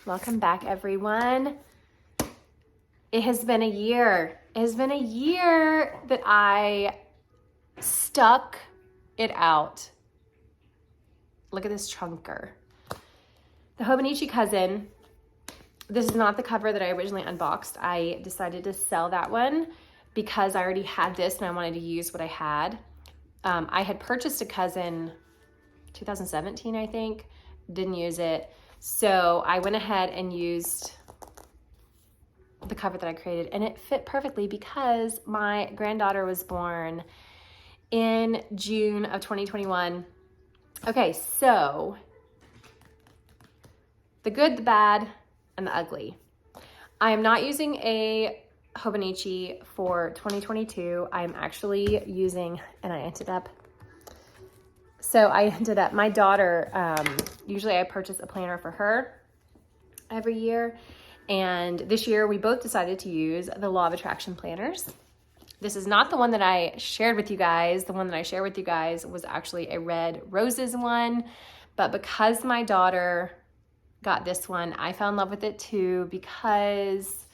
Welcome back, everyone. It has been a year. It has been a year that I stuck it out. Look at this chunker. The Hobonichi Cousin. This is not the cover that I originally unboxed. I decided to sell that one because I already had this and I wanted to use what I had. I had purchased a Cousin 2017, I think. Didn't use it. So I went ahead and used the cover that I created, and it fit perfectly because my granddaughter was born in June of 2021. Okay, so the good, the bad, and the ugly. I am not using a Hobonichi for 2022. I'm actually using, and my daughter, usually I purchase a planner for her every year. And this year we both decided to use the Law of Attraction planners. This is not the one that I shared with you guys. The one that I shared with you guys was actually a red roses one. But because my daughter got this one, I fell in love with it too because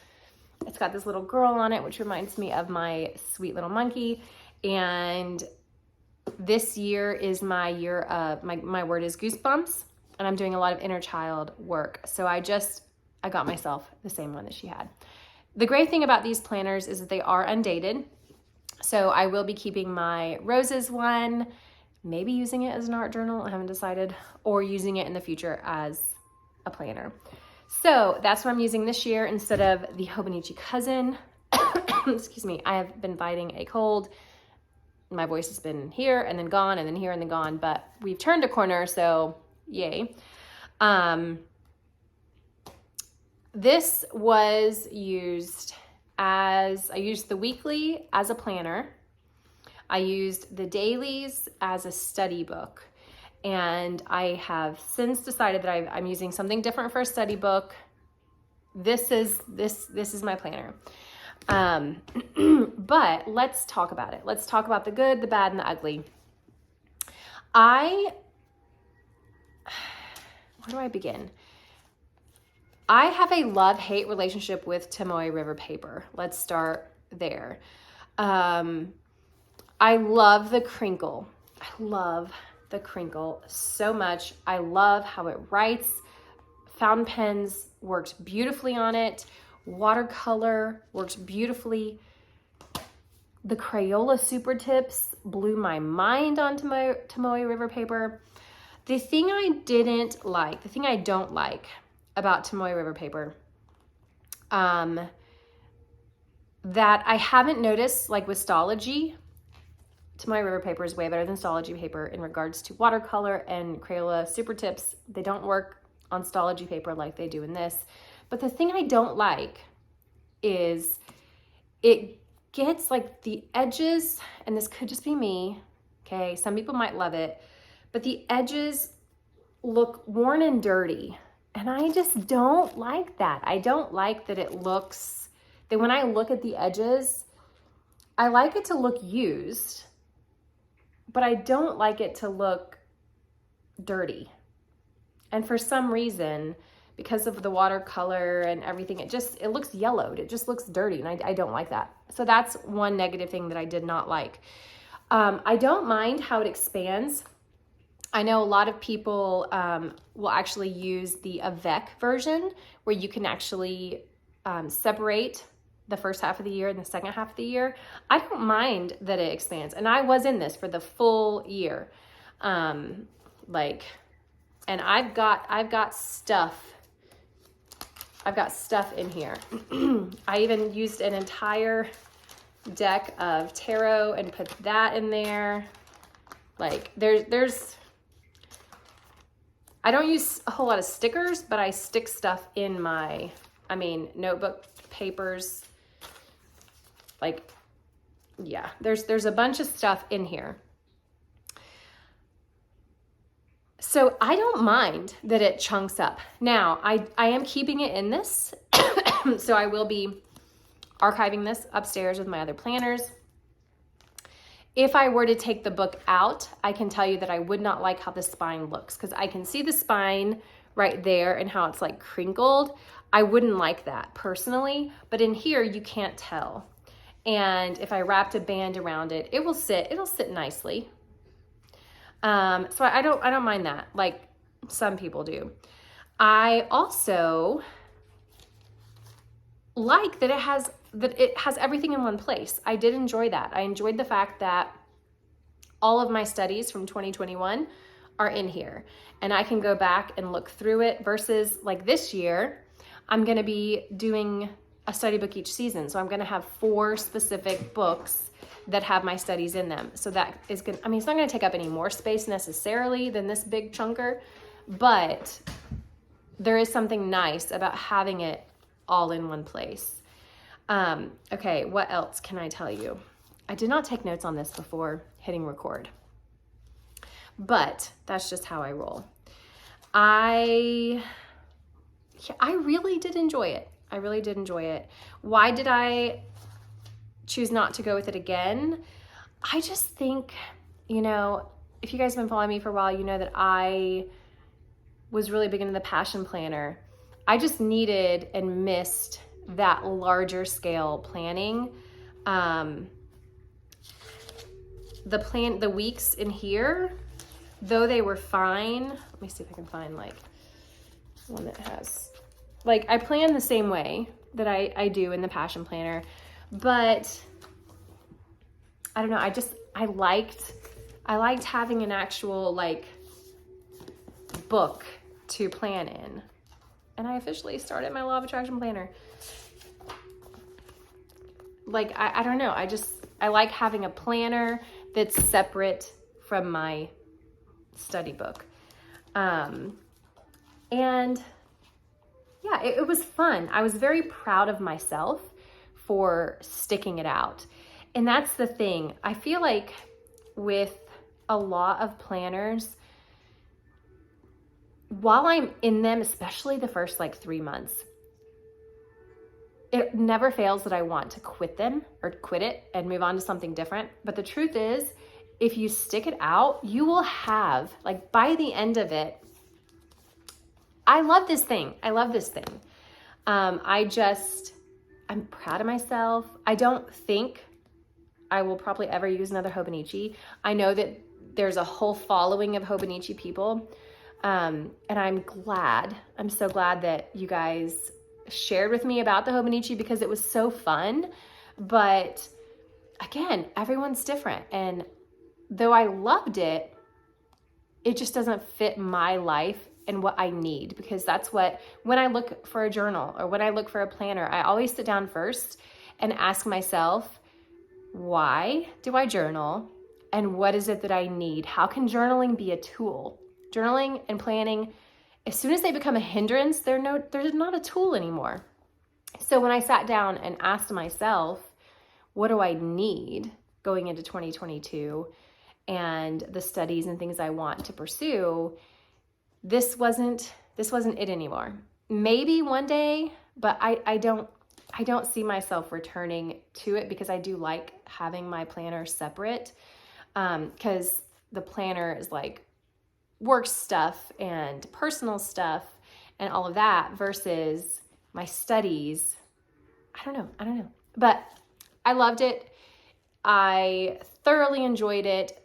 it's got this little girl on it, which reminds me of my sweet little monkey. And this year is my year of, my word is goosebumps, and I'm doing a lot of inner child work. So I got myself the same one that she had. The great thing about these planners is that they are undated. So I will be keeping my roses one, maybe using it as an art journal, I haven't decided, or using it in the future as a planner. So that's what I'm using this year instead of the Hobonichi Cousin. Excuse me, I have been fighting a cold. My voice has been here and then gone and then here and then gone, but we've turned a corner, so yay. This was used I used the weekly as a planner. I used the dailies as a study book. And I have since decided that I'm using something different for a study book. This is my planner. But let's talk about it. Let's talk about the good, the bad, and the ugly. Where do I begin? I have a love-hate relationship with Tomoe River paper. Let's start there. I love the crinkle. I love the crinkle so much. I love how it writes. Fountain pens worked beautifully on it. Watercolor works beautifully. The Crayola Super Tips blew my mind on Tomoe River paper. The thing I don't like about Tomoe River paper, that I haven't noticed, like with Stology, Tomoe River paper is way better than Stology paper in regards to watercolor, and Crayola Super Tips, they don't work on Stology paper like they do in this. But the thing I don't like is it gets like the edges, and this could just be me, okay? Some people might love it, but the edges look worn and dirty. And I just don't like that. I don't like that that when I look at the edges, I like it to look used, but I don't like it to look dirty. And for some reason, because of the watercolor and everything, it looks yellowed. It just looks dirty, and I don't like that. So that's one negative thing that I did not like. I don't mind how it expands. I know a lot of people will actually use the Avec version, where you can actually separate the first half of the year and the second half of the year. I don't mind that it expands, and I was in this for the full year. And I've got stuff in here. I even used an entire deck of tarot and put that in there. Like I don't use a whole lot of stickers, but I stick stuff in my, notebook papers. Like, yeah, there's a bunch of stuff in here. So I don't mind that it chunks up. Now, I am keeping it in this, so I will be archiving this upstairs with my other planners. If I were to take the book out, I can tell you that I would not like how the spine looks, because I can see the spine right there and how it's like crinkled. I wouldn't like that personally, but in here you can't tell. And if I wrapped a band around it, it'll sit nicely. So I don't mind that, like some people do. I also like that it has everything in one place. I did enjoy that. I enjoyed the fact that all of my studies from 2021 are in here, and I can go back and look through it versus like this year, I'm going to be doing a study book each season. So I'm going to have 4 specific books that have my studies in them. So that is going to, I mean, it's not going to take up any more space necessarily than this big chunker, but there is something nice about having it all in one place. Okay, what else can I tell you? I did not take notes on this before hitting record, but that's just how I roll. I really did enjoy it. I really did enjoy it. Why did I choose not to go with it again? I just think, if you guys have been following me for a while, you know that I was really big into the Passion Planner. I just needed and missed that larger scale planning. The weeks in here, though they were fine. Let me see if I can find like one that has, like, I plan the same way that I do in the Passion Planner, but I don't know. I liked having an actual like book to plan in. And I officially started my Law of Attraction Planner. Like, I don't know. I like having a planner that's separate from my study book. And yeah, it was fun. I was very proud of myself for sticking it out. And that's the thing. I feel like with a lot of planners, while I'm in them, especially the first like 3 months, it never fails that I want to quit them or quit it and move on to something different. But the truth is, if you stick it out, you will have, like, by the end of it, I love this thing. I'm proud of myself. I don't think I will probably ever use another Hobonichi. I know that there's a whole following of Hobonichi people. And I'm so glad that you guys shared with me about the Hobonichi because it was so fun. But again, everyone's different. And though I loved it, it just doesn't fit my life and what I need, because that's when I look for a journal or when I look for a planner, I always sit down first and ask myself, why do I journal? And what is it that I need? How can journaling be a tool? Journaling and planning, as soon as they become a hindrance, they're not a tool anymore. So when I sat down and asked myself, what do I need going into 2022 and the studies and things I want to pursue, this wasn't it anymore. Maybe one day, but I don't see myself returning to it because I do like having my planner separate, because the planner is like work stuff and personal stuff and all of that versus my studies. I don't know. But I loved it. I thoroughly enjoyed it,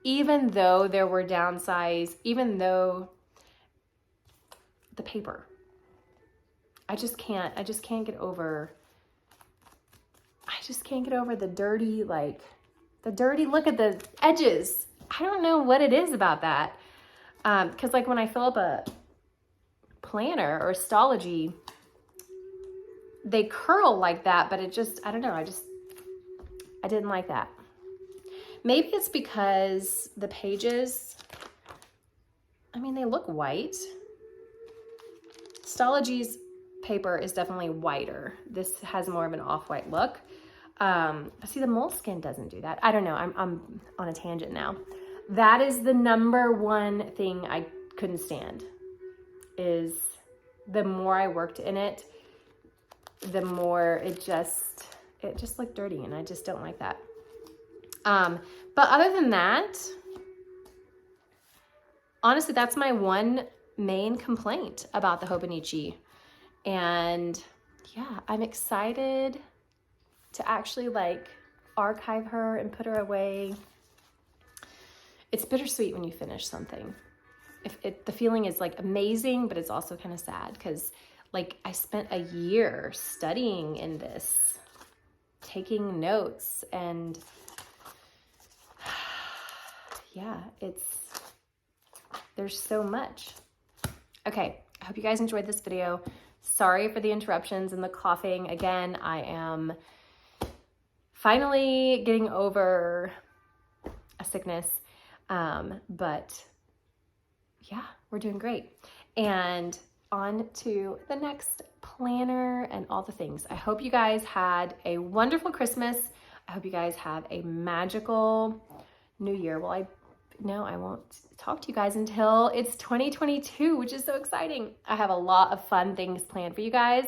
even though there were downsides, even though the paper. I just can't get over the dirty look at the edges. I don't know what it is about that. Because like when I fill up a planner or Stology, they curl like that, but it just, I don't know. I didn't like that. Maybe it's because the pages, they look white. Stology's paper is definitely whiter. This has more of an off-white look. See, the moleskin doesn't do that. I don't know. I'm on a tangent now. That is the number one thing I couldn't stand, is the more I worked in it, the more it just looked dirty, and I just don't like that. But other than that, honestly, that's my one main complaint about the Hobonichi. And yeah, I'm excited to actually like archive her and put her away. It's bittersweet when you finish something. The feeling is like amazing, but it's also kind of sad because like I spent a year studying in this, taking notes, and yeah, there's so much. Okay, I hope you guys enjoyed this video. Sorry for the interruptions and the coughing. Again, I am finally getting over a sickness, but yeah, we're doing great. And on to the next planner and all the things. I hope you guys had a wonderful Christmas. I hope you guys have a magical New Year. Well, I won't talk to you guys until it's 2022, which is so exciting. I have a lot of fun things planned for you guys.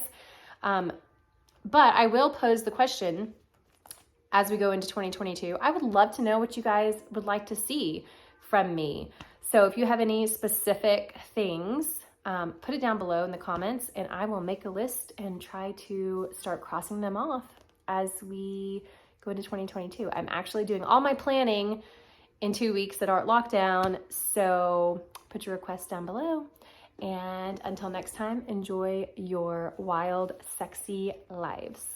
But I will pose the question as we go into 2022. I would love to know what you guys would like to see from me. So if you have any specific things, put it down below in the comments and I will make a list and try to start crossing them off as we go into 2022. I'm actually doing all my planning in 2 weeks that aren't lockdown. So put your requests down below. And until next time, enjoy your wild, sexy lives.